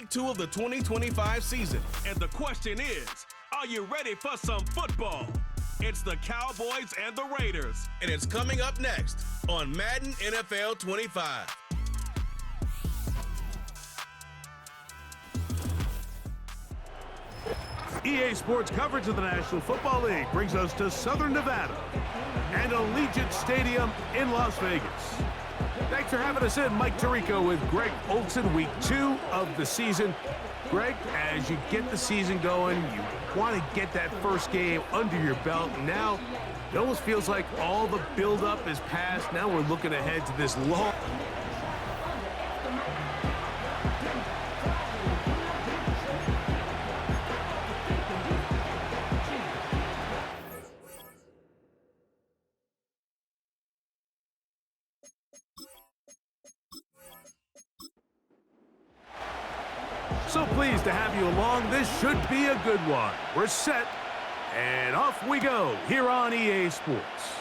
week 2 of the 2025 season. And the question is, are you ready for some football? It's the Cowboys and the Raiders. And it's coming up next on Madden NFL 25. EA Sports coverage of the National Football League brings us to Southern Nevada and Allegiant Stadium in Las Vegas. Thanks for having us in. Mike Tirico with Greg Olson, week 2 of the season. Greg, as you get the season going, you want to get that first game under your belt. Now, it almost feels like all the buildup is past. Now we're looking ahead to this long... So pleased to have you along. This should be a good one. We're set, and off we go here on EA Sports.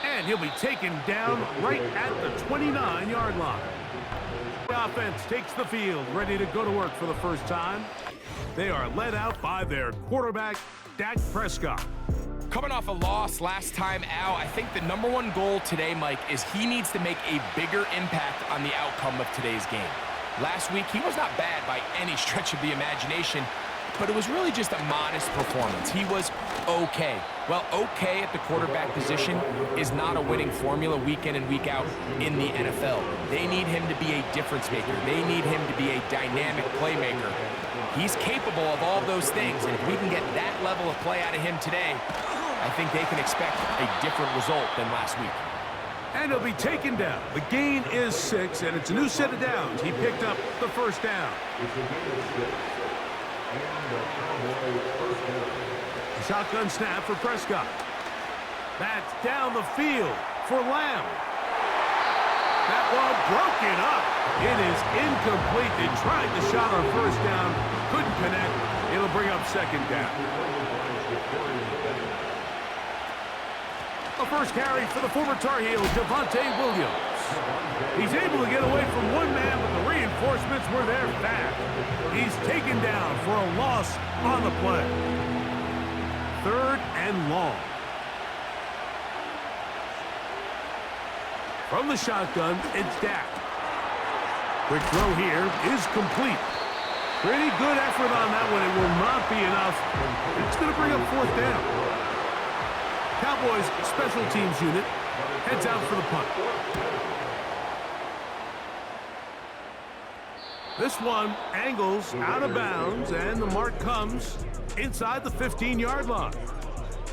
And he'll be taken down right at the 29-yard line. The offense takes the field, ready to go to work for the first time. They are led out by their quarterback, Dak Prescott. Coming off a loss last time out, I think the number one goal today, Mike, is he needs to make a bigger impact on the outcome of today's game. Last week, he was not bad by any stretch of the imagination, but it was really just a modest performance. He was okay. Well, okay at the quarterback position is not a winning formula week in and week out in the NFL. They need him to be a difference maker. They need him to be a dynamic playmaker. He's capable of all those things, and if we can get that level of play out of him today, I think they can expect a different result than last week. And he'll be taken down. The gain is 6, and it's a new set of downs. He picked up the first down. Shotgun snap for Prescott. That's down the field for Lamb. That one broken up. It is incomplete. They tried the shot on first down. Couldn't connect. It'll bring up second down. The first carry for the former Tar Heel, Javonte Williams. He's able to get away from one man, but the reinforcements were there fast. He's taken down for a loss on the play. 3rd and long. From the shotgun, it's Dak. Quick throw here is complete. Pretty good effort on that one. It will not be enough. It's going to bring up 4th down. Cowboys special teams unit heads out for the punt. This one angles out of bounds, and the mark comes inside the 15-yard line.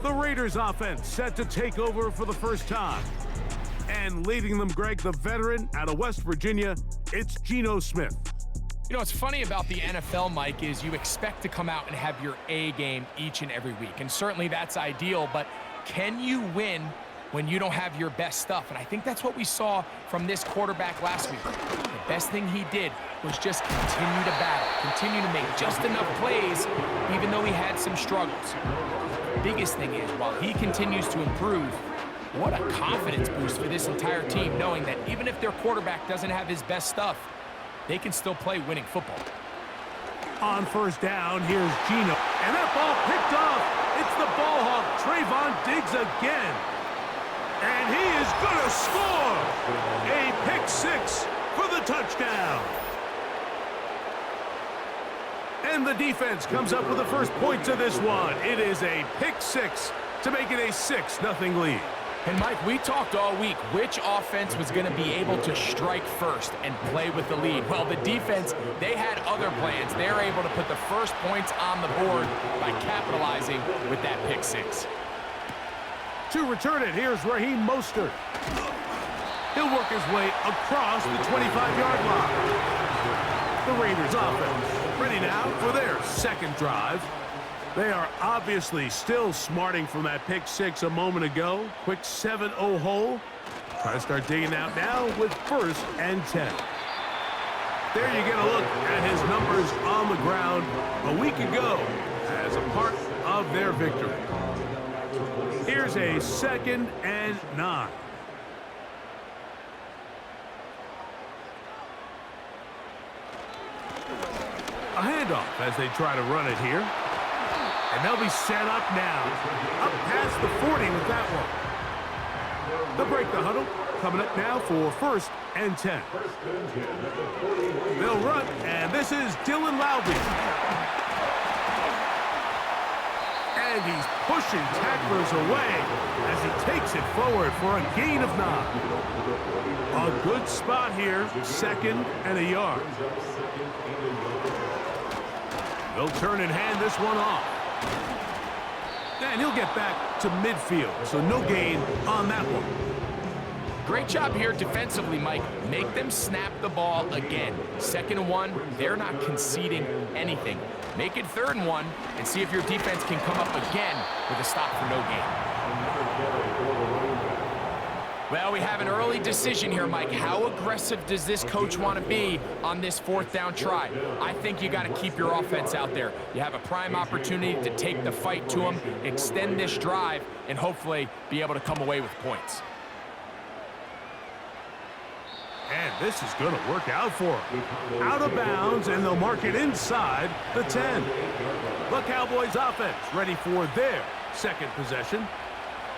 The Raiders offense set to take over for the first time. And leading them, Greg, the veteran out of West Virginia, it's Geno Smith. You know, what's funny about the NFL, Mike, is you expect to come out and have your A game each and every week. And certainly that's ideal, but can you win when you don't have your best stuff? And I think that's what we saw from this quarterback last week. The best thing he did was just continue to battle, continue to make just enough plays, even though he had some struggles. The biggest thing is, while he continues to improve, what a confidence boost for this entire team, knowing that even if their quarterback doesn't have his best stuff, they can still play winning football. On first down, here's Geno. And that ball picked off. It's the ball hawk, Trayvon Diggs again. And he is going to score. A pick 6 for the touchdown. And the defense comes up with the first points of this one. It is a pick 6 to make it a 6-0 lead. And, Mike, we talked all week which offense was going to be able to strike first and play with the lead. Well, the defense, they had other plans. They're able to put the first points on the board by capitalizing with that pick 6. To return it, here's Raheem Mostert. He'll work his way across the 25-yard line. The Raiders offense ready now for their second drive. They are obviously still smarting from that pick 6 a moment ago. Quick 7-0 hole. Try to start digging out now with 1st and 10. There you get a look at his numbers on the ground a week ago as a part of their victory. Here's a 2nd and 9. A handoff as they try to run it here. And they'll be set up now. Up past the 40 with that one. They'll break the huddle. Coming up now for 1st and 10. They'll run, and this is Dylan Lowby. And he's pushing tacklers away as he takes it forward for a gain of 9. A good spot here, 2nd and a yard. They'll turn and hand this one off. And he'll get back to midfield, so no gain on that one. Great job here defensively, Mike. Make them snap the ball again. 2nd and 1, they're not conceding anything. Make it 3rd and 1 and see if your defense can come up again with a stop for no gain. Well, we have an early decision here, Mike. How aggressive does this coach want to be on this 4th down try? I think you got to keep your offense out there. You have a prime opportunity to take the fight to them, extend this drive, and hopefully be able to come away with points. And this is going to work out for them. Out of bounds, and they'll mark it inside the 10. The Cowboys offense ready for their 2nd possession.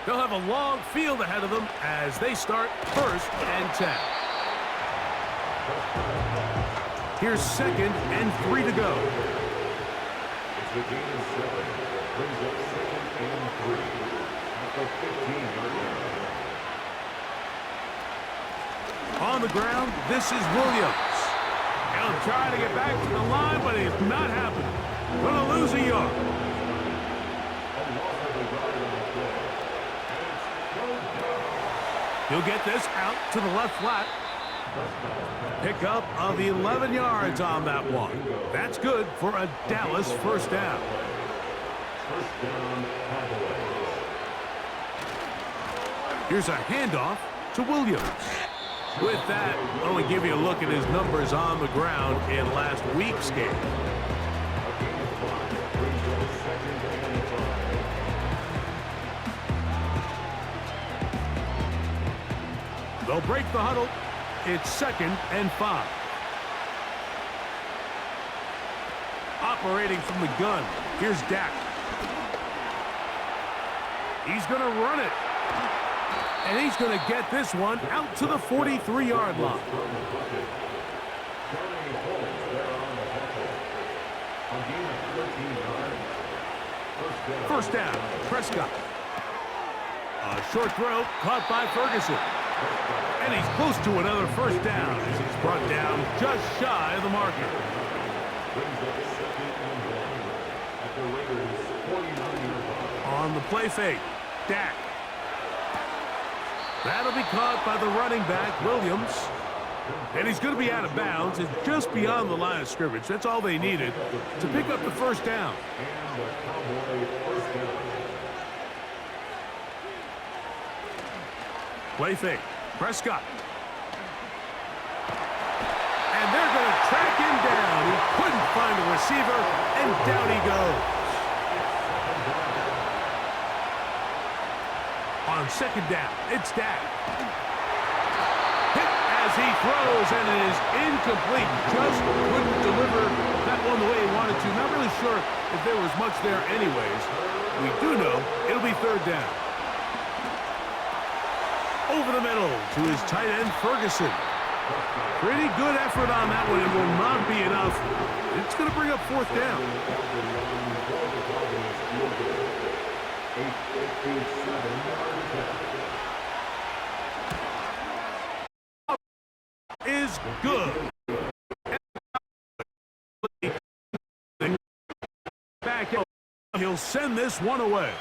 They'll have a long field ahead of them as they start 1st and 10. Here's 2nd and 3 to go. It's a gain of 7. Brings up 2nd and 3 at the 15-yard line. On the ground, this is Williams. He'll try to get back to the line, but it's not happening. Going to lose a yard. He'll get this out to the left flat. Pickup of 11 yards on that one. That's good for a Dallas 1st down. Here's a handoff to Williams. With that, I'll only give you a look at his numbers on the ground in last week's game. They'll break the huddle. It's 2nd and 5. Operating from the gun, here's Dak. He's going to run it. And he's going to get this one out to the 43-yard line. 1st down, Prescott. A short throw caught by Ferguson. And he's close to another 1st down as he's brought down just shy of the marker. On the play fake, Dak. That'll be caught by the running back, Williams. And he's going to be out of bounds. It's just beyond the line of scrimmage. That's all they needed to pick up the 1st down. Play fake. Prescott. And they're going to track him down. He couldn't find a receiver, and down he goes. On 2nd down, it's Dak. Hit as he throws, and it is incomplete. Just couldn't deliver that one the way he wanted to. Not really sure if there was much there anyways. We do know it'll be 3rd down. Over the middle to his tight end, Ferguson. Pretty good effort on that one. It will not be enough. It's going to bring up 4th down. Is good. Back up. He'll send this one away.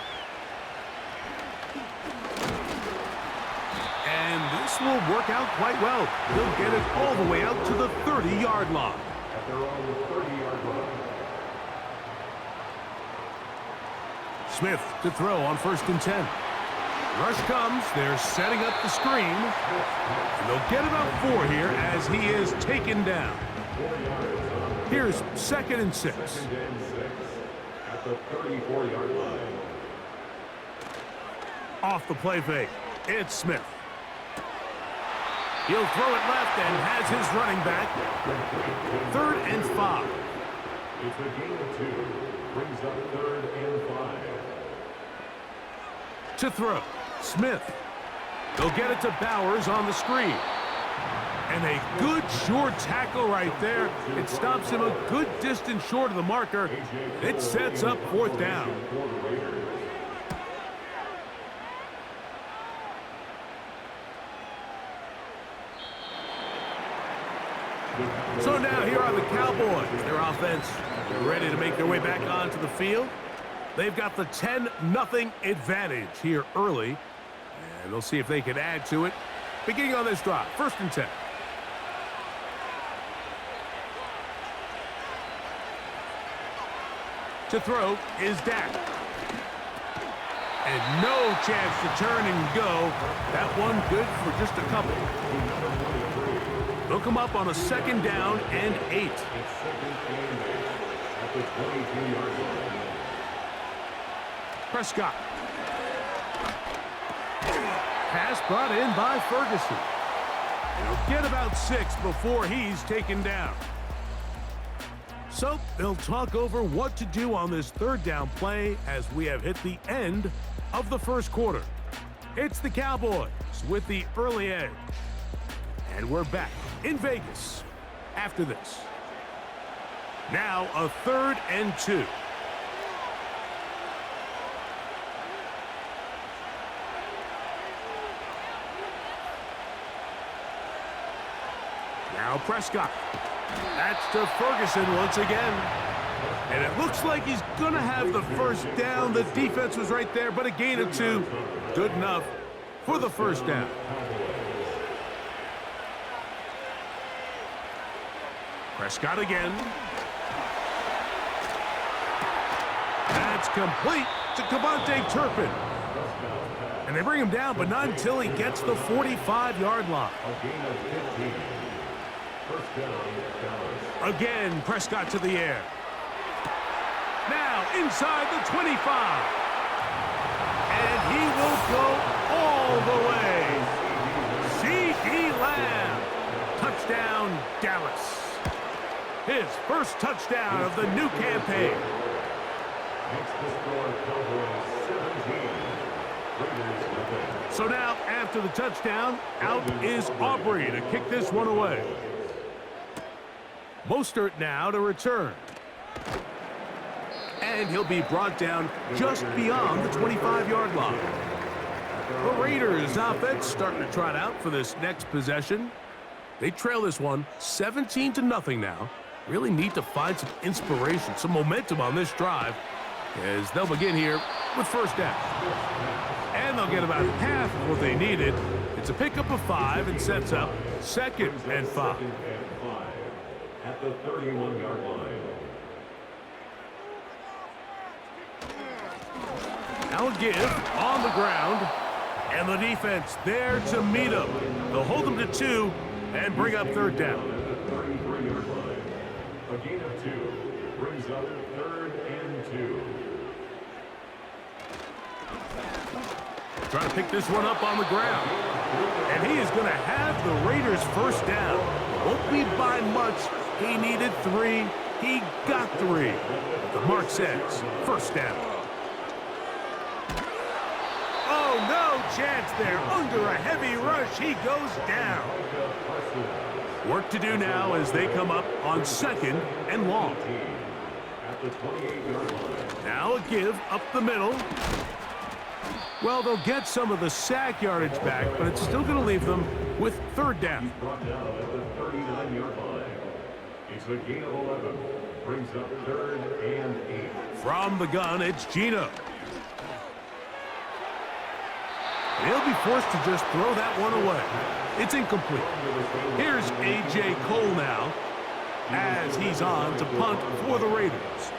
And this will work out quite well. He'll get it all the way out to the 30-yard line. Smith to throw on 1st and 10. Rush comes. They're setting up the screen. And they'll get about 4 here as he is taken down. Here's 2nd and 6. At the 34-yard line. Off the play fake, it's Smith. He'll throw it left and has his running back. 3rd and 5. It's a gain of 2. Brings up 3rd and 5. To throw, Smith. They'll get it to Bowers on the screen. And a good short tackle right there. It stops him a good distance short of the marker. It sets up 4th down. So now here are the Cowboys. Their offense ready to make their way back onto the field. They've got the 10-0 advantage here early. And they'll see if they can add to it. Beginning on this drive, 1st and 10. To throw is Dak. And no chance to turn and go. That one good for just a couple. They'll come up on a 2nd down and 8. It's 2nd and 8 at the 22-yard line. Prescott. Pass brought in by Ferguson. He'll get about 6 before he's taken down. So they'll talk over what to do on this 3rd down play as we have hit the end of the 1st quarter. It's the Cowboys with the early edge. And we're back in Vegas after this. Now a 3rd and 2. Now Prescott. That's to Ferguson once again. And it looks like he's going to have the 1st down. The defense was right there, but a gain of 2. Good enough for the 1st down. Prescott again. That's complete to Cavante Turpin. And they bring him down, but not until he gets the 45-yard line. A gain of 15. 1st down, Dallas. Again, Prescott to the air. Now inside the 25. And he will go all the way. C.D. Lamb. Touchdown, Dallas. His 1st touchdown of the new campaign. Makes the score Cowboys 17. Raiders nothing. So now, after the touchdown, out is Aubrey to kick this one away. Mostert now to return. And he'll be brought down just beyond the 25-yard line. The Raiders offense starting to trot out for this next possession. They trail this one 17-0 now. Really need to find some inspiration, some momentum on this drive as they'll begin here with 1st down. And they'll get about half of what they needed. It's a pickup of 5 and sets up 2nd and 5. At the 31-yard line. Now a give on the ground. And the defense there to meet him. They'll hold them to 2 and bring up 3rd down. At the 33-yard line. A gain of 2 brings up 3rd and 2. Trying to pick this one up on the ground. And he is going to have the Raiders 1st down. Won't be by much. He needed 3. He got 3. The mark says 1st down. Oh, no chance there. Under a heavy rush, he goes down. Work to do now as they come up on 2nd and long. At the 28-yard line. Now a give up the middle. Well, they'll get some of the sack yardage back, but it's still going to leave them with 3rd down. Brought down at the 39-yard line. It's a gain of 11. Brings up 3rd and 8. From the gun, it's Gino. He'll be forced to just throw that one away. It's incomplete. Here's A.J. Cole now as he's on to punt for the Raiders.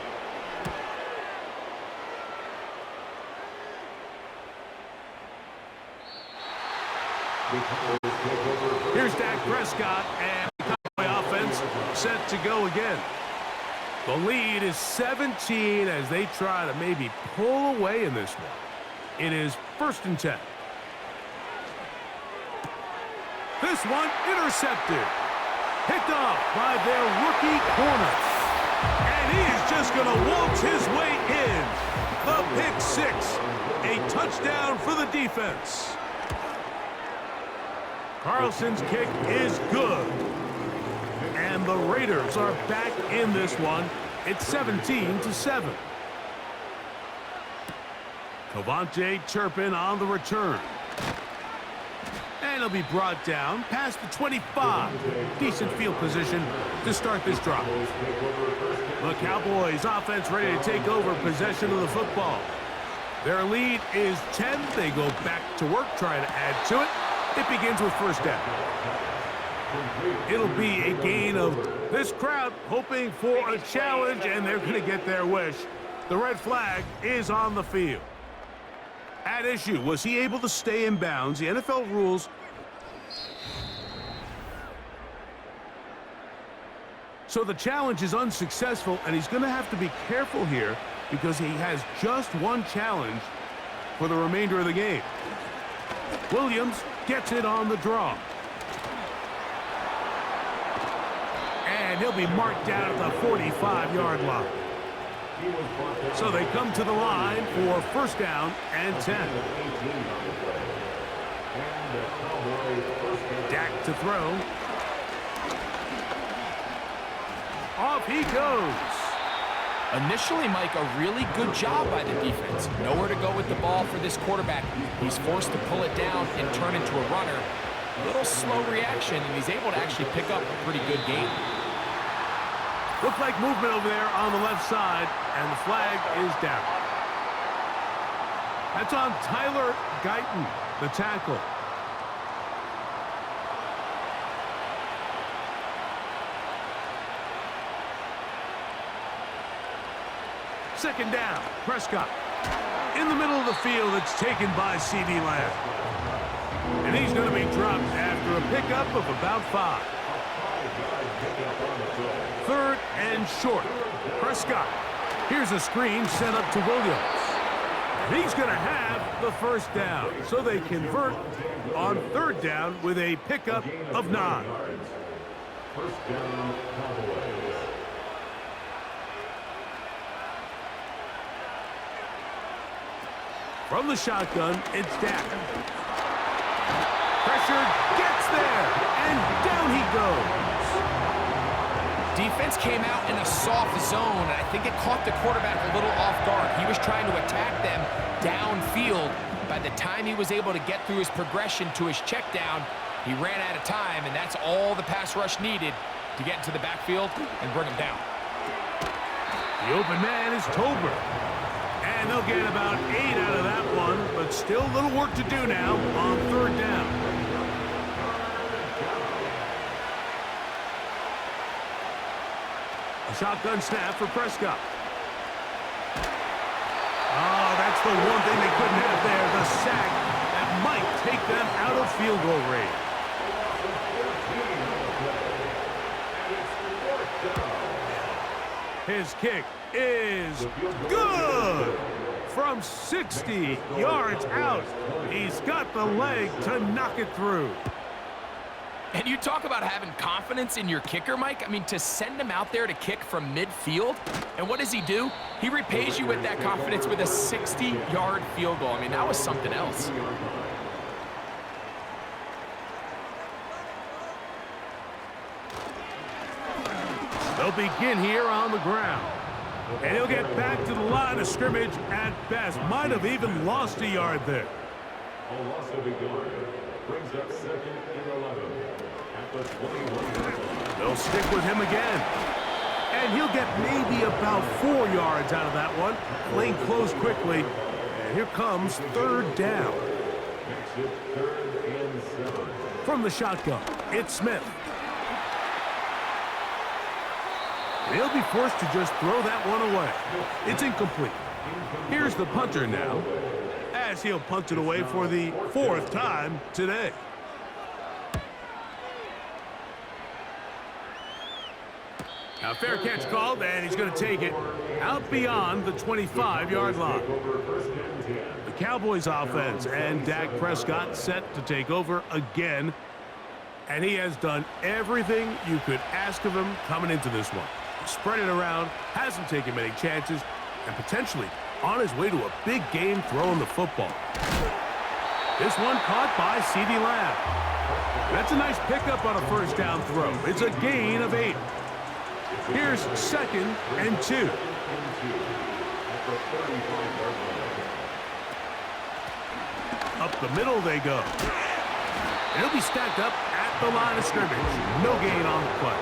Here's Dak Prescott, and the Cowboy offense set to go again. The lead is 17 as they try to maybe pull away in this one. It is 1st and 10. This one intercepted. Picked off by their rookie corner. And he is just going to waltz his way in. The pick six. A touchdown for the defense. Carlson's kick is good. And the Raiders are back in this one. It's 17-7. Cavante Turpin on the return. And he'll be brought down past the 25. Decent field position to start this drive. The Cowboys offense ready to take over possession of the football. Their lead is 10. They go back to work, trying to add to it. It begins with first down. It'll be a gain of this crowd hoping for a challenge, and they're going to get their wish. The red flag is on the field. At issue, was he able to stay in bounds? The NFL rules. So the challenge is unsuccessful, and he's going to have to be careful here because he has just one challenge for the remainder of the game. Williams gets it on the draw. And he'll be marked down at the 45-yard line. So they come to the line for first down and 10. Dak to throw. Off he goes. Initially, Mike, a really good job by the defense. Nowhere to go with the ball for this quarterback. He's forced to pull it down and turn into a runner. A little slow reaction, and he's able to actually pick up a pretty good gain. Looks like movement over there on the left side, and the flag is down. That's on Tyler Guyton, the tackle. Second down, Prescott. In the middle of the field, it's taken by C.D. Lamb. And he's going to be dropped after a pickup of about 5. Third and short. Prescott. Here's a screen sent up to Williams. And he's going to have the first down. So they convert on third down with a pickup of 9. First down, Cowboys. From the shotgun, it's Dak. Pressure gets there, and down he goes. Defense came out in a soft zone, and I think it caught the quarterback a little off guard. He was trying to attack them downfield. By the time he was able to get through his progression to his check down, he ran out of time, and that's all the pass rush needed to get into the backfield and bring him down. The open man is Tolbert. And they'll get about 8 out of that one, but still a little work to do now on third down. A shotgun snap for Prescott. Oh, that's the one thing they couldn't have there, the sack that might take them out of field goal range. His kick is good. From 60 yards out, he's got the leg to knock it through. And you talk about having confidence in your kicker, Mike. I mean, to send him out there to kick from midfield, and what does he do? He repays you with that confidence with a 60-yard field goal. I mean, that was something else. They'll begin here on the ground. And he'll get back to the line of scrimmage at best. Might have even lost a yard there. A loss of a yard. Brings up second and 11. At the 21. They'll stick with him again. And he'll get maybe about 4 yards out of that one. Playing close quickly. And here comes third down. Makes it 3rd and 7. From the shotgun, it's Smith. They'll be forced to just throw that one away. It's incomplete. Here's the punter now, as he'll punt it away for the 4th time today. Now, fair catch called, and he's going to take it out beyond the 25-yard line. The Cowboys offense and Dak Prescott set to take over again, and he has done everything you could ask of him coming into this one. spread it around, hasn't taken many chances, and potentially on his way to a big game throwing the football. This one caught by CeeDee Lamb. That's a nice pickup on a first down throw. It's a gain of 8. Here's 2nd and 2. Up the middle they go. It'll be stacked up at the line of scrimmage. No gain on the play.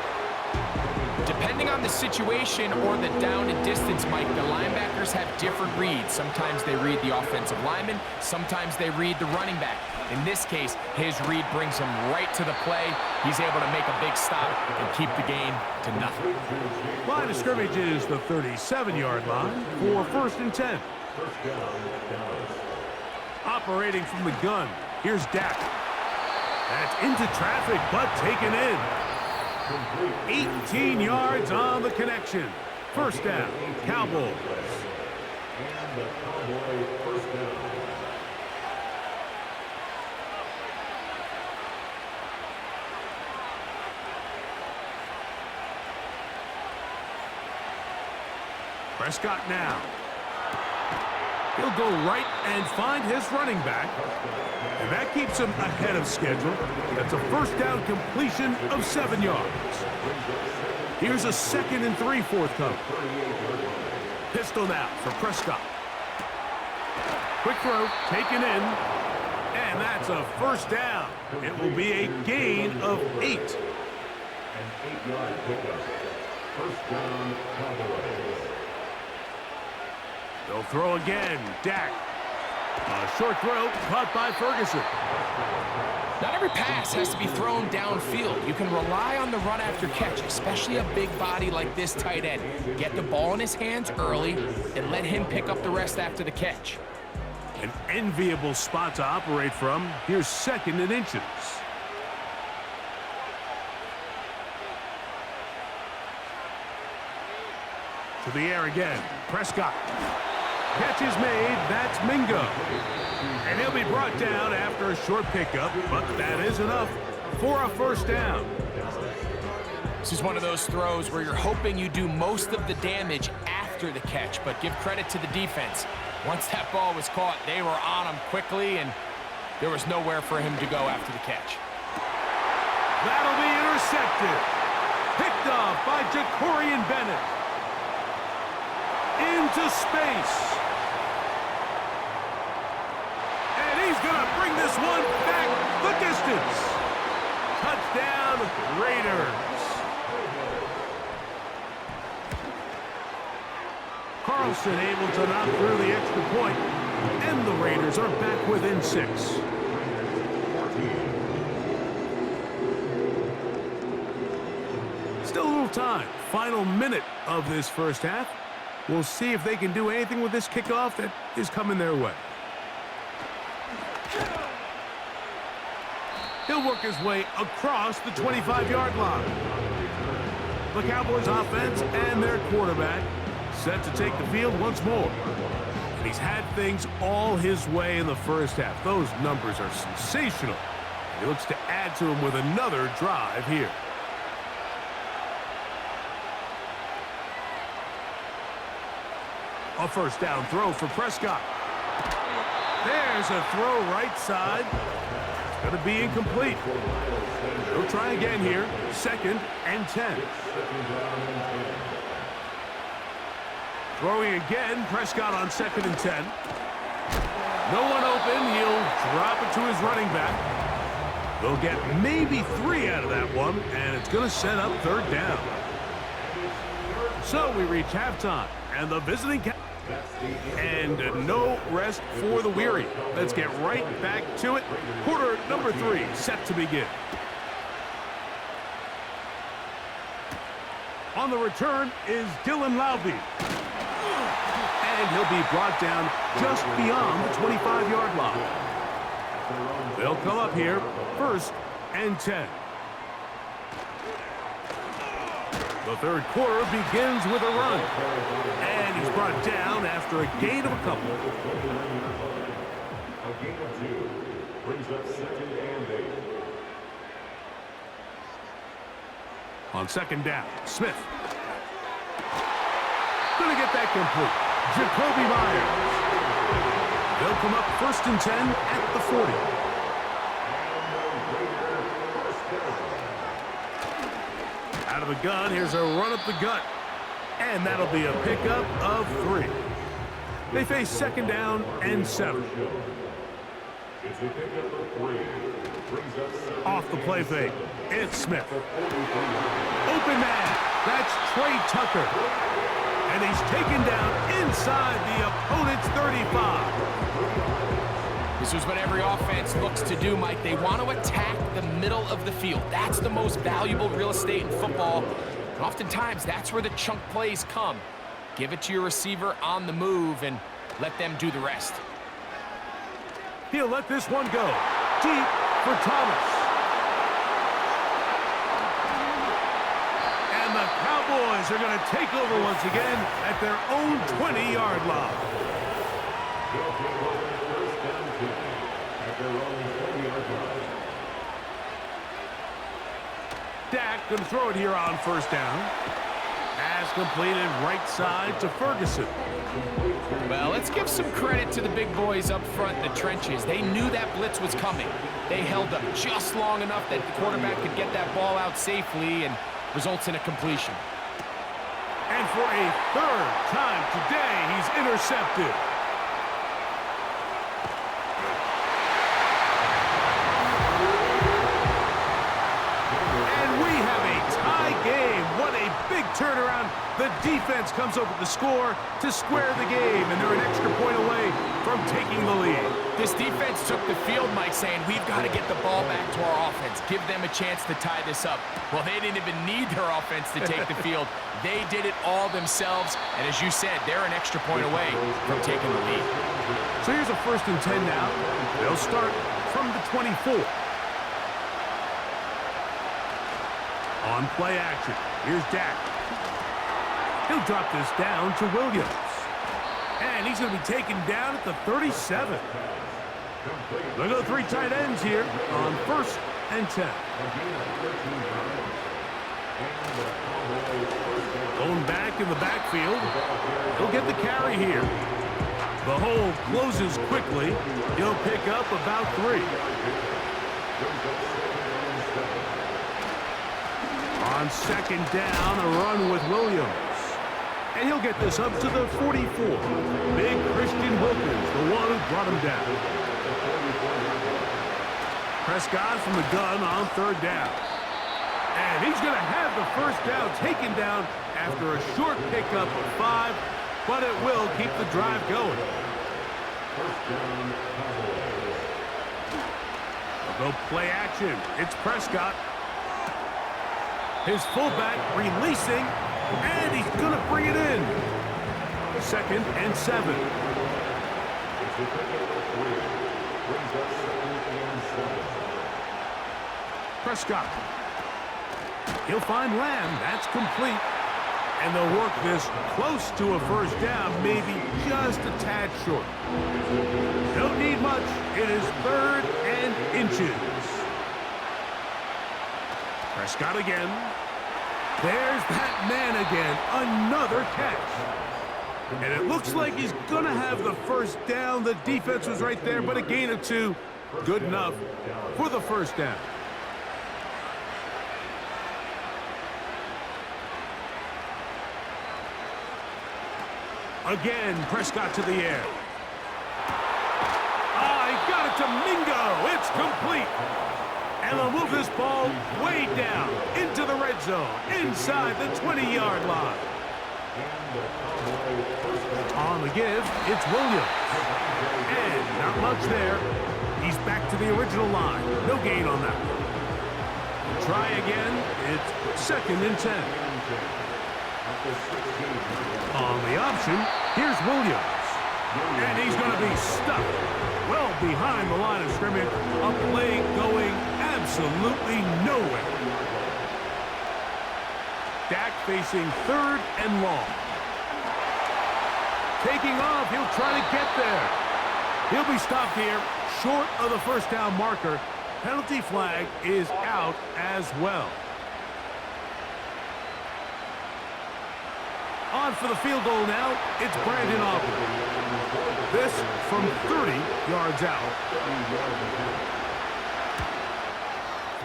Depending on the situation or the down and distance, Mike, the linebackers have different reads. Sometimes they read the offensive lineman. Sometimes they read the running back. In this case, his read brings him right to the play. He's able to make a big stop and keep the gain to nothing. Line of scrimmage is the 37-yard line for 1st and 10. Operating from the gun, here's Dak. That's into traffic, but taken in. 18 yards on the connection. First down, Cowboys. And the Cowboys first down. Prescott now. He'll go right and find his running back. And that keeps him ahead of schedule. That's a first down completion of 7 yards. Here's a 2nd and 3 forthcoming. Pistol now for Prescott. Quick throw, taken in. And that's a first down. It will be a gain of 8. An 8-yard pickup. First down, Cowboys. They'll throw again. Dak. A short throw caught by Ferguson. Not every pass has to be thrown downfield. You can rely on the run after catch, especially a big body like this tight end. Get the ball in his hands early and let him pick up the rest after the catch. An enviable spot to operate from. Here's 2nd and inches. To the air again. Prescott. Catch is made. That's Mingo. And he'll be brought down after a short pickup, but that is enough for a first down. This is one of those throws where you're hoping you do most of the damage after the catch, but give credit to the defense. Once that ball was caught, they were on him quickly, and there was nowhere for him to go after the catch. That'll be intercepted. Picked off by Jacorian Bennett. Into space. And he's going to bring this one back the distance. Touchdown, Raiders. Carlson able to knock through the extra point, and the Raiders are back within 6. Still a little time. Final minute of this first half. We'll see if they can do anything with this kickoff that is coming their way. He'll work his way across the 25-yard line. The Cowboys offense and their quarterback set to take the field once more. And he's had things all his way in the first half. Those numbers are sensational. He looks to add to them with another drive here. A first down throw for Prescott. There's a throw right side. It's going to be incomplete. He'll try again here. 2nd and 10. Throwing again. Prescott on 2nd and 10. No one open. He'll drop it to his running back. They'll get maybe 3 out of that one, and it's going to set up 3rd down. So we reach halftime, and the visiting and no rest for the weary. Let's get right back to it. Quarter number 3 set to begin. On the return is Dylan Laube. And he'll be brought down just beyond the 25-yard line. They'll come up here, 1st and 10. The third quarter begins with a run. And he's brought down after a gain of a couple. A gain of 2 brings up 2nd and 8. On 2nd down, Smith. complete. Jacoby Myers. They'll come up 1st and 10 at the 40. Out of the gun, here's a run up the gut. And that'll be a pickup of 3. They face 2nd down and 7. Off the play fake, it's Smith. Open man, that's Trey Tucker. And he's taken down inside the opponent's 35. This is what every offense looks to do, Mike. They want to attack the middle of the field. That's the most valuable real estate in football. And oftentimes, that's where the chunk plays come. Give it to your receiver on the move and let them do the rest. He'll let this one go. Deep for Thomas. And the Cowboys are going to take over once again at their own 20-yard line. Dak going to throw it here on 1st down. Pass completed right side to Ferguson. Well, let's give some credit to the big boys up front in the trenches. They knew that blitz was coming. They held up just long enough that the quarterback could get that ball out safely and results in a completion. And for a 3rd time today, he's intercepted. And we have a tie game. What a big turnaround. The defense comes over the score to square the game, and they're an extra point away from taking the lead. This defense took the field, Mike, saying, we've got to get the ball back to our offense. Give them a chance to tie this up. Well, they didn't even need their offense to take the field. They did it all themselves, and as you said, they're an extra point away from taking the lead. So here's a 1st and 10 now. They'll start from the 24. On play action, here's Dak. He'll drop this down to Williams. And he's going to be taken down at the 37. They'll go 3 tight ends here on 1st and 10. Going back in the backfield. He'll get the carry here. The hole closes quickly. He'll pick up about 3. On 2nd down, a run with Williams. And he'll get this up to the 44. Big Christian Wilkins, the one who brought him down. Prescott from the gun on 3rd down. And he's going to have the 1st down taken down after a short pickup of 5, but it will keep the drive going. They'll go play action. It's Prescott. His fullback releasing, and he's going to bring it in. 2nd and 7. Prescott. He'll find Lamb. That's complete. And they'll work this close to a 1st down, maybe just a tad short. Don't need much. It is 3rd and inches. Prescott again. There's that man again. Another catch. And it looks like he's going to have the 1st down. The defense was right there, but a gain of 2. Good enough for the 1st down. Again, Prescott to the air. He got it to Mingo. It's complete. And they'll move this ball way down into the red zone, inside the 20-yard line. On the give, it's Williams. And not much there. He's back to the original line. No gain on that one. Try again. It's 2nd and 10. On the option, here's Williams. And he's going to be stuck well behind the line of scrimmage. A play going absolutely nowhere. Dak facing 3rd and long. Taking off, he'll try to get there. He'll be stopped here, short of the 1st down marker. Penalty flag is out as well. On for the field goal now, it's Brandon Aubrey. This from 30 yards out.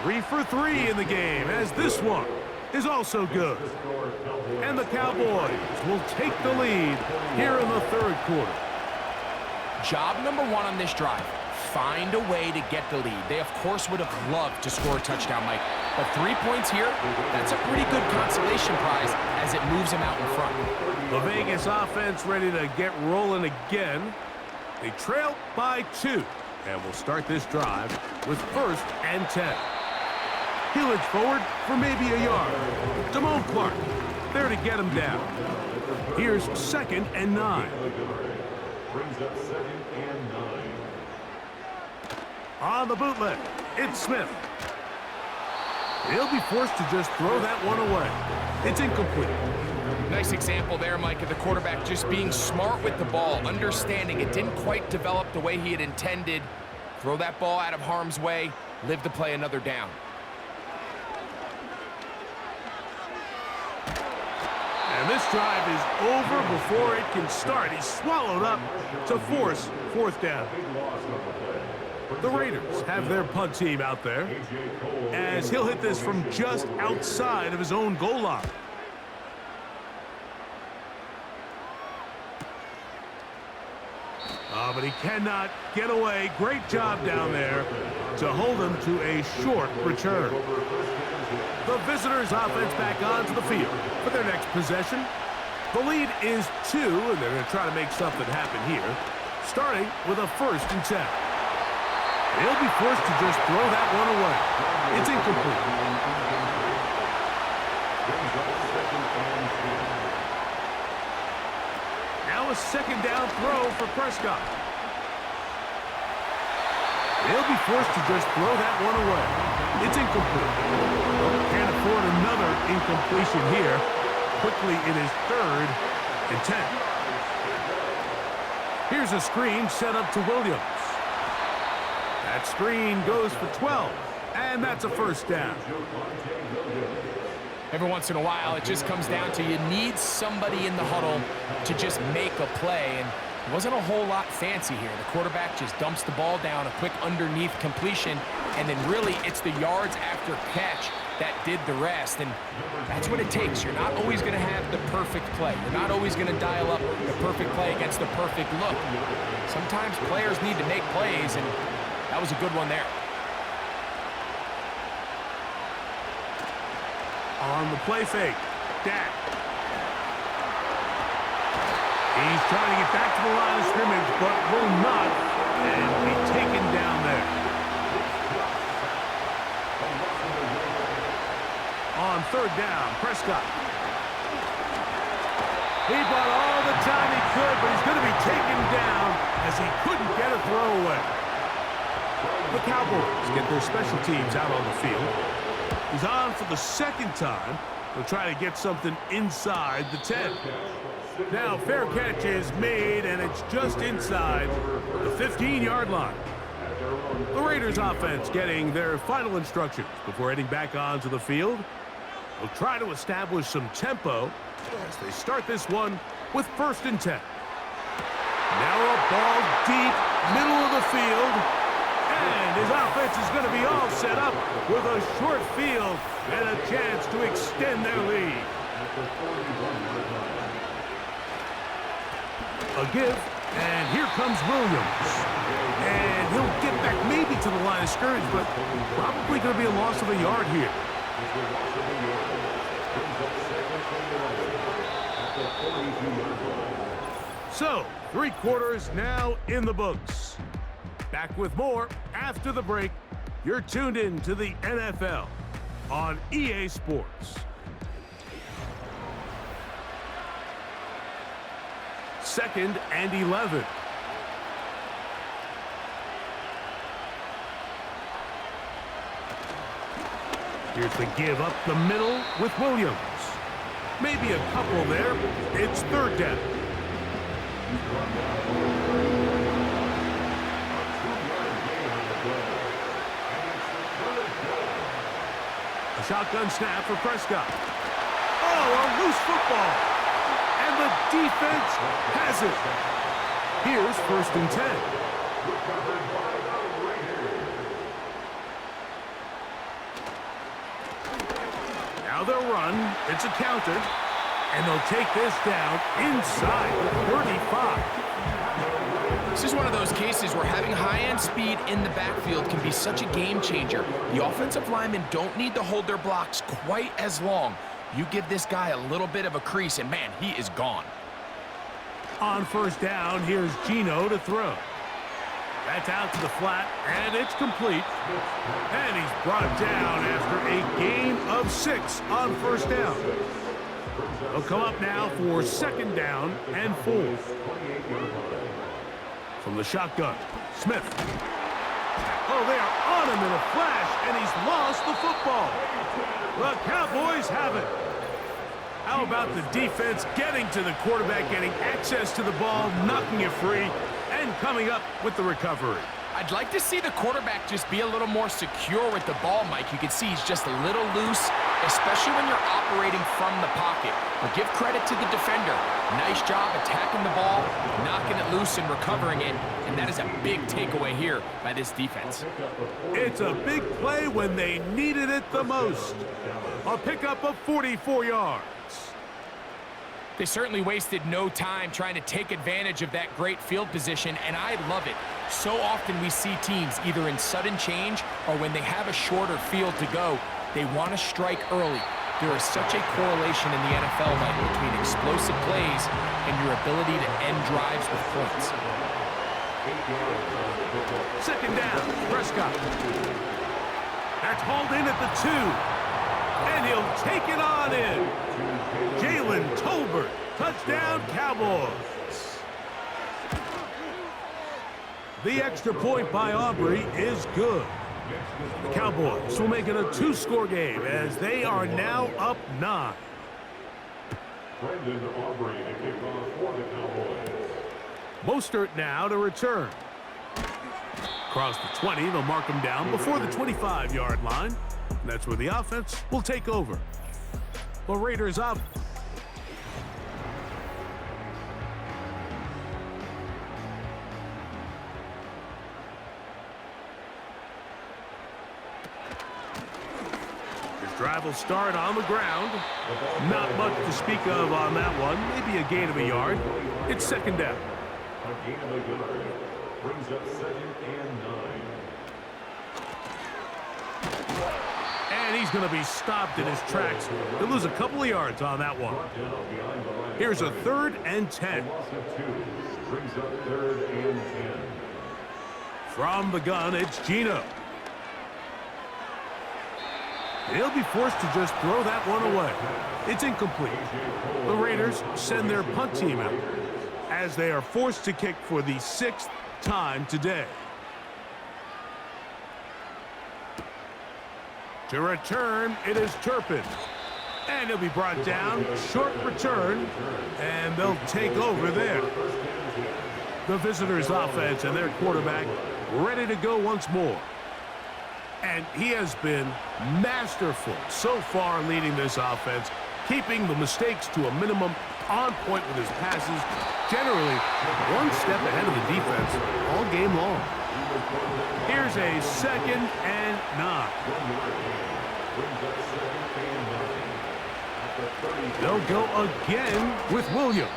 3 for 3 in the game, as this one is also good. And the Cowboys will take the lead here in the third quarter. Job number one on this drive, find a way to get the lead. They, of course, would have loved to score a touchdown, Mike. But 3 points here, that's a pretty good consolation prize as it moves them out in front. The Vegas offense ready to get rolling again. They trail by 2, and will start this drive with 1st and 10. He'll edge forward for maybe a yard. Damone Clark there to get him down. Here's 2nd and 9. Brings up 2nd and 9. On the bootleg, it's Smith. He'll be forced to just throw that one away. It's incomplete. Nice example there, Mike, of the quarterback just being smart with the ball, understanding it didn't quite develop the way he had intended. Throw that ball out of harm's way, live to play another down. And this drive is over before it can start. He's swallowed up to force 4th down. The Raiders have their punt team out there, as he'll hit this from just outside of his own goal line. But he cannot get away. Great job down there to hold him to a short return. The visitors' offense back onto the field for their next possession. The lead is 2, and they're going to try to make something happen here, starting with a 1st and 10. They'll be forced to just throw that one away. It's incomplete. Now a 2nd down throw for Prescott. They'll be forced to just throw that one away. It's incomplete. Can't afford another incompletion here. Quickly it is 3rd and 10. Here's a screen set up to Williams. That screen goes for 12, and that's a 1st down. Every once in a while, it just comes down to you need somebody in the huddle to just make a play, and it wasn't a whole lot fancy here. The quarterback just dumps the ball down, a quick underneath completion, and then really it's the yards after catch that did the rest, and that's what it takes. You're not always going to have the perfect play. You're not always going to dial up the perfect play against the perfect look. Sometimes players need to make plays, and that was a good one there. On the play fake, Dak. He's trying to get back to the line of scrimmage, but will not, and be taken down there. On 3rd down, Prescott. He brought all the time he could, but he's going to be taken down as he couldn't get a throw away. The Cowboys get their special teams out on the field. He's on for the 2nd time. They'll try to get something inside the 10. Now, fair catch is made, and it's just inside the 15-yard line. The Raiders offense getting their final instructions before heading back onto the field. They'll try to establish some tempo as they start this one with 1st and 10. Now a ball deep, middle of the field. And his offense is going to be all set up with a short field and a chance to extend their lead. A give, and here comes Williams. And he'll get back maybe to the line of scrimmage, but probably going to be a loss of a yard here. So, 3 quarters now in the books. Back with more after the break. You're tuned in to the NFL on EA Sports. 2nd and 11. Here's the give up the middle with Williams. Maybe a couple there. It's 3rd down. A shotgun snap for Prescott. Oh, a loose football. defense has it. Here's 1st and 10. Now they'll run. It's a counter. And they'll take this down inside the 35. This is one of those cases where having high-end speed in the backfield can be such a game changer. The offensive linemen don't need to hold their blocks quite as long. You give this guy a little bit of a crease, and man, he is gone. On 1st down, here's Gino to throw. That's out to the flat, and it's complete. And he's brought down after a gain of 6 on 1st down. They'll come up now for 2nd down and 4. From the shotgun, Smith. Oh, they are on him in a flash, and he's lost the football. The Cowboys have it. How about the defense getting to the quarterback, getting access to the ball, knocking it free, and coming up with the recovery? I'd like to see the quarterback just be a little more secure with the ball, Mike. You can see he's just a little loose, especially when you're operating from the pocket. But give credit to the defender. Nice job attacking the ball, knocking it loose and recovering it. And that is a big takeaway here by this defense. It's a big play when they needed it the most. A pickup of 44 yards. They certainly wasted no time trying to take advantage of that great field position, and I love it. So often we see teams either in sudden change or when they have a shorter field to go, they want to strike early. There is such a correlation in the NFL between explosive plays and your ability to end drives with points. 2nd down, Prescott. That's hauled in at the 2. And he'll take it on in. Jalen Tolbert, touchdown Cowboys. The extra point by Aubrey is good. The Cowboys will make it a 2-score game as they are now up 9. Brendan Aubrey to kick off for the Cowboys. Mostert now to return. Across the 20, they'll mark him down before the 25-yard line. And that's where the offense will take over. The Raiders up. This drive will start on the ground. Not much to speak of on that one. Maybe a gain of a yard. It's 2nd down. A gain of a yard brings up 2nd and 9. And he's going to be stopped in his tracks. He'll lose a couple of yards on that one. Here's a 3rd and 10. Brings up 3rd and 10. From the gun, it's Gino. He'll be forced to just throw that one away. It's incomplete. The Raiders send their punt team out as they are forced to kick for the 6th time today. To return, it is Turpin. And he'll be brought down. Short return. And they'll take over there. The visitors' offense and their quarterback ready to go once more. And he has been masterful so far leading this offense, keeping the mistakes to a minimum, on point with his passes, generally one step ahead of the defense all game long. Here's a 2nd and 9. They'll go again with Williams.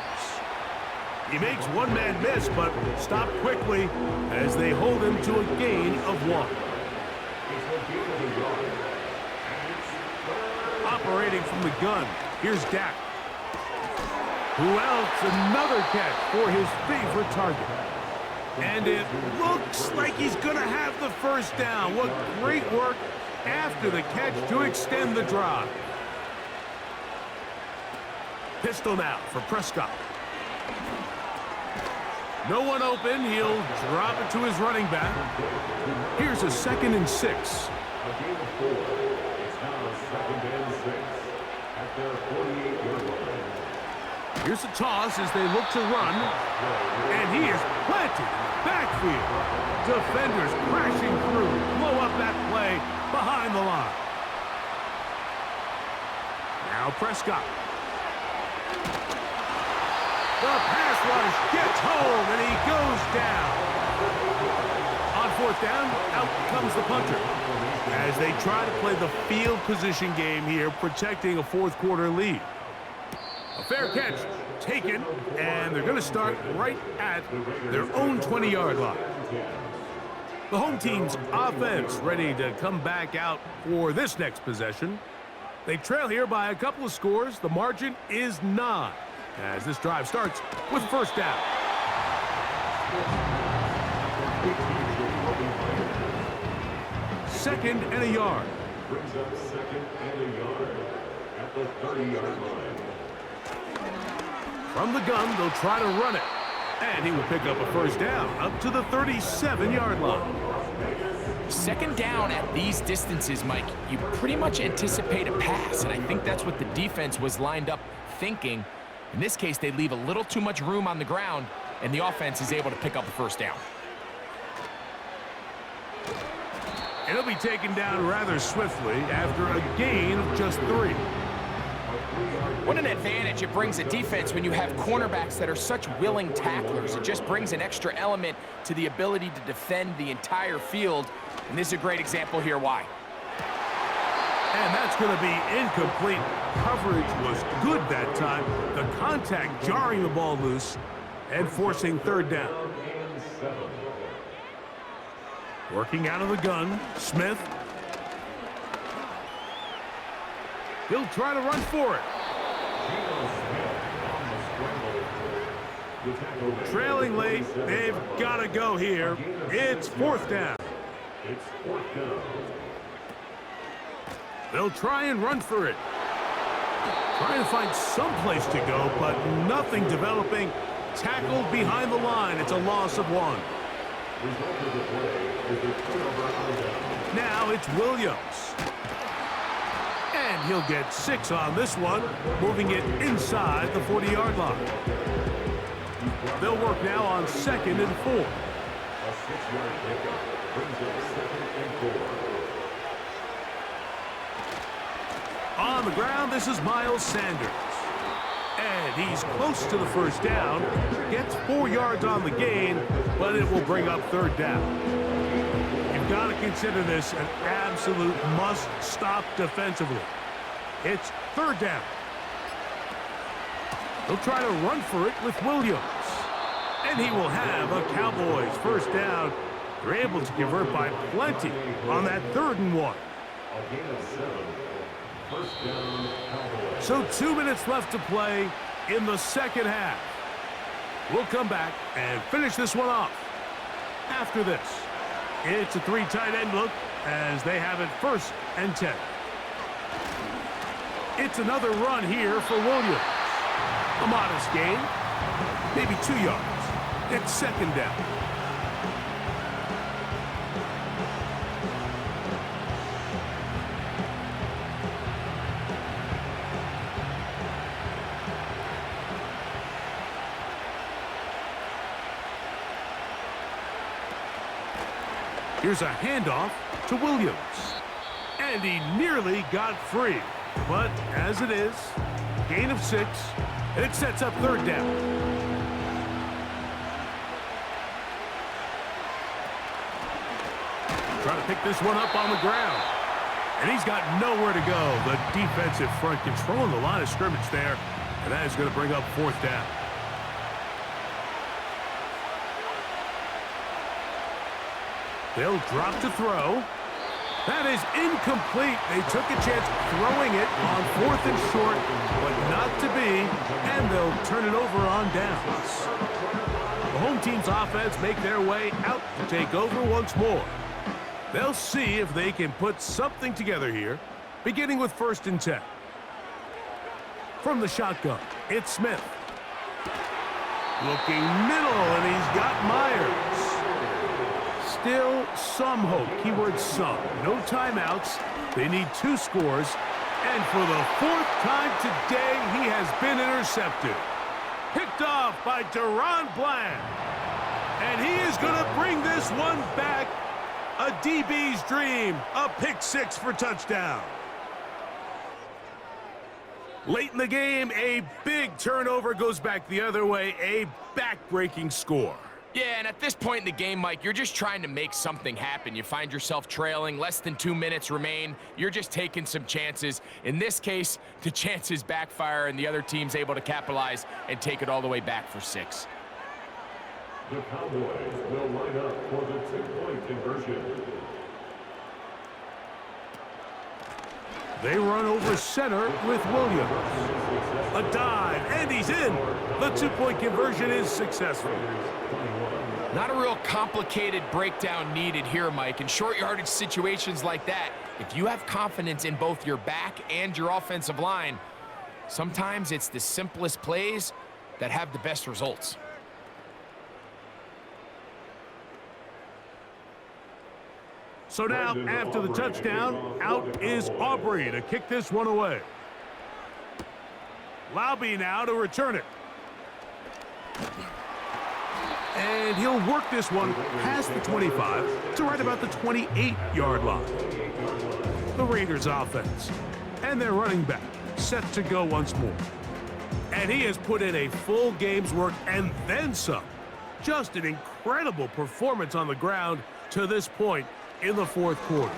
He makes one man miss, but stopped quickly as they hold him to a gain of 1. Operating from the gun, here's Dak. Who else? Another catch for his favorite target. And it looks like he's going to have the 1st down. What great work after the catch to extend the drive. Pistol now for Prescott. No one open. He'll drop it to his running back. Here's a 2nd and 6. A gain of 4. It's now 2nd and 6 at their 48-yard line. Here's a toss as they look to run. And he is planted in the backfield. Defenders crashing through. Blow up that play behind the line. Now Prescott. The pass rush gets home, and he goes down. On fourth down, out comes the punter. As they try to play the field position game here, protecting a fourth-quarter lead. A fair catch taken, and they're going to start right at their own 20-yard line. The home team's offense ready to come back out for this next possession. They trail here by a couple of scores. The margin is 9 as this drive starts with first down. Second and a yard. Brings up second and a yard at the 30-yard line. From the gun, they'll try to run it. And he will pick up a first down up to the 37-yard line. Second down at these distances, Mike, you pretty much anticipate a pass, and I think that's what the defense was lined up thinking. In this case, they leave a little too much room on the ground, and the offense is able to pick up the first down. And he'll be taken down rather swiftly after a gain of just 3. What an advantage it brings a defense when you have cornerbacks that are such willing tacklers. It just brings an extra element to the ability to defend the entire field. And this is a great example here why. And that's going to be incomplete. Coverage was good that time. The contact jarring the ball loose and forcing third down. Working out of the gun, Smith. He'll try to run for it. Trailing late, they've got to go here. It's fourth down. They'll try and run for it. Trying to find some place to go, but nothing developing. Tackled behind the line. It's a loss of 1. Now it's Williams. And he'll get 6 on this one, moving it inside the 40-yard line. They'll work now on 2nd and 4. A 6-yard pickup brings up 2nd and 4. On the ground, this is Miles Sanders. And he's close to the first down. Gets 4 yards on the gain, but it will bring up third down. You've got to consider this an absolute must-stop defensively. It's third down. They'll try to run for it with Williams. And he will have a Cowboys first down. They're able to convert by plenty on that 3rd and 1. A gain of 7. First down, Cowboys. So 2 minutes left to play in the second half. We'll come back and finish this one off. After this, it's a 3 tight end look as they have it 1st and 10. It's another run here for Williams. A modest gain, maybe 2 yards. It's 2nd down. Here's a handoff to Williams. And he nearly got free. But as it is, gain of 6, and it sets up third down. Trying to pick this one up on the ground. And he's got nowhere to go. The defensive front controlling the line of scrimmage there. And that is going to bring up fourth down. They'll drop to throw. That is incomplete. They took a chance throwing it on 4th and short, but not to be, and they'll turn it over on downs. The home team's offense make their way out to take over once more. They'll see if they can put something together here, beginning with 1st and 10. From the shotgun, it's Smith. Looking middle, and he's got Myers. Still some hope. Keyword some. No timeouts. They need 2 scores. And for the 4th time today, he has been intercepted. Picked off by Deron Bland. And he is going to bring this one back. A DB's dream. A pick 6 for touchdown. Late in the game, a big turnover goes back the other way, a back-breaking score. Yeah, and at this point in the game, Mike, you're just trying to make something happen. You find yourself trailing, less than 2 minutes remain. You're just taking some chances. In this case, the chances backfire, and the other team's able to capitalize and take it all the way back for 6. The Cowboys will line up for the 2-point conversion. They run over center with Williams. A dive, and he's in. The 2-point conversion is successful. Not a real complicated breakdown needed here, Mike. In short yardage situations like that, if you have confidence in both your back and your offensive line, sometimes it's the simplest plays that have the best results. So now, after the touchdown, out is Aubrey to kick this one away. Laube now to return it. And he'll work this one past the 25 to right about the 28-yard line. The Raiders offense and their running back set to go once more. And he has put in a full game's work and then some. Just an incredible performance on the ground to this point in the fourth quarter.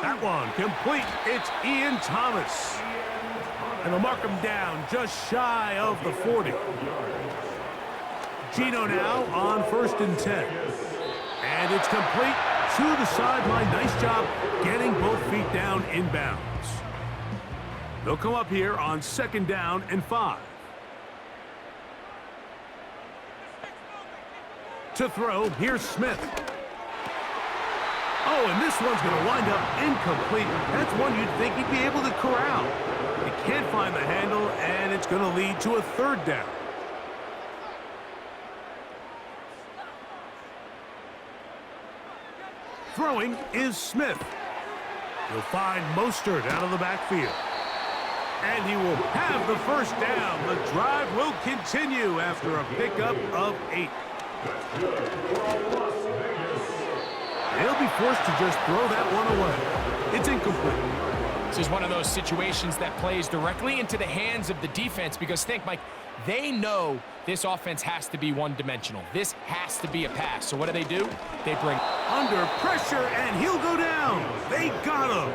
That one complete. It's Ian Thomas. And they'll mark him down just shy of the 40. Gino now on 1st and 10. And it's complete to the sideline. Nice job getting both feet down inbounds. They'll come up here on 2nd down and 5. To throw, here's Smith. Oh, and this one's going to wind up incomplete. That's one you'd think he'd be able to corral. He can't find the handle, and it's going to lead to a 3rd down. Throwing is Smith. He'll find Mostert out of the backfield. And he will have the 1st down. The drive will continue after a pickup of 8. They'll be forced to just throw that one away. It's incomplete. This is one of those situations that plays directly into the hands of the defense because think, Mike, they know this offense has to be one-dimensional. This has to be a pass. So what do? They bring under pressure, and he'll go down. They got him.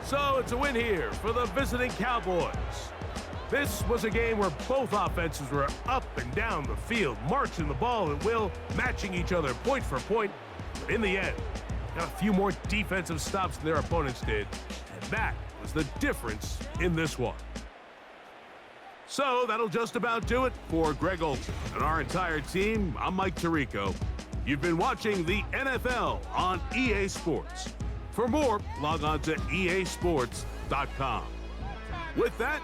So it's a win here for the visiting Cowboys. This was a game where both offenses were up and down the field, marching the ball at will, matching each other point for point. But in the end, got a few more defensive stops than their opponents did, and that was the difference in this one. So that'll just about do it for Greg Olson and our entire team. I'm Mike Tirico. You've been watching the NFL on EA Sports. For more, log on to easports.com. With that,